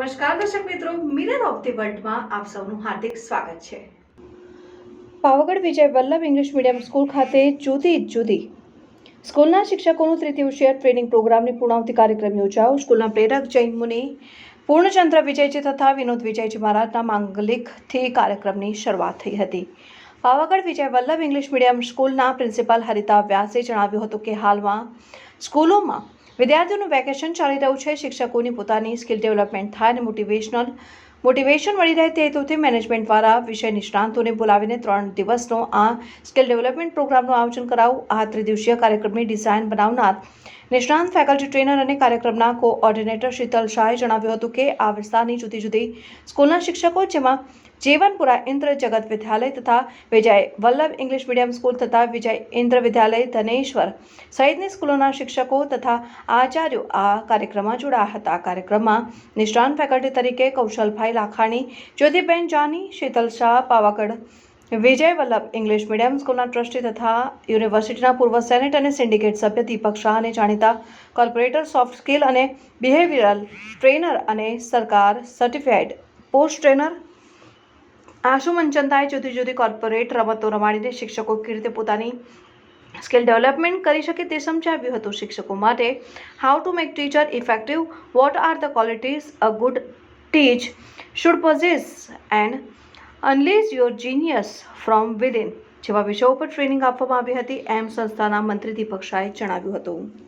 નમસ્કાર દર્શક મિત્રો, મિરર ઓફ ધી વર્લ્ડમાં આપ સૌનું હાર્દિક સ્વાગત છે। Pavagadh Vijay Vallabh English medium school ખાતે જુદી સ્કૂલના શિક્ષકોનું તૃતીય ટ્રેનિંગ પ્રોગ્રામની પૂર્ણાવતિ કાર્યક્રમ યોજાયો। સ્કૂલના પ્રેરક જૈન મુનિ પૂર્ણચંદ્ર વિજયજી તથા વિનોદ વિજયજી મહારાજના માંગલિકથી કાર્યક્રમની શરૂઆત થઈ હતી। પાવાગઢ વિજય વલ્લભ ઇંગ્લિશ મીડિયમ સ્કૂલના પ્રિન્સિપાલ હરિતા વ્યાસે જણાવ્યું હતું કે હાલમાં સ્કૂલોમાં વિદ્યાર્થીઓનું વેકેશન ચાલી રહ્યું છે। શિક્ષકોની પોતાની સ્કિલ ડેવલપમેન્ટ થાય અને મોટિવેશન મળી રહે તે હેતુથી મેનેજમેન્ટ દ્વારા વિષય નિષ્ણાંતોને બોલાવીને 3 દિવસનો આ સ્કિલ ડેવલપમેન્ટ પ્રોગ્રામનું આયોજન કરાયું। આ ત્રિદિવસીય કાર્યક્રમની ડિઝાઇન બનાવનાર નિષ્ણાંત ફેકલ્ટી ટ્રેનર અને કાર્યક્રમના કોઓર્ડિનેટર શીતલ શાહે જણાવ્યું હતું કે આ વિસ્તારની જુદી સ્કૂલના શિક્ષકો જેમાં જીવનપુરા ઇન્દ્ર જગત વિદ્યાલય તથા Vijay Vallabh English medium school તથા વિજય ઇન્દ્ર વિદ્યાલય ધનેશ્વર સહિતની સ્કૂલોના શિક્ષકો તથા આચાર્યો આ કાર્યક્રમમાં જોડાયા હતા। આ કાર્યક્રમમાં નિષ્ણાંત ફેકલ્ટી તરીકે કૌશલભાઈ લાખાણી, જ્યોતિબેન જાની, શીતલ શાહ, પાવાગઢ વિજય વલ્લભ ઇંગ્લિશ મીડિયમ સ્કૂલના ટ્રસ્ટી તથા યુનિવર્સિટીના પૂર્વ સેનેટ અને સિન્ડિકેટ સભ્ય દીપક શાહ અને જાણીતા કોર્પોરેટર સોફ્ટ સ્કિલ અને બિહેવિયરલ ટ્રેનર અને સરકાર સર્ટિફાઈડ પોસ્ટ ટ્રેનર આશુ મંચંદાએ જુદી કોર્પોરેટ રમતો રમાડીને શિક્ષકો કેવી રીતે પોતાની સ્કિલ ડેવલપમેન્ટ કરી શકે તે સમજાવ્યું હતું। શિક્ષકો માટે how to make teacher effective, what are the qualities a good teach should possess and unleash your genius from within જેવા વિષયો પર ટ્રેનિંગ આપવામાં આવી હતી, એમ સંસ્થાના મંત્રી દીપક શાહે જણાવ્યું હતું।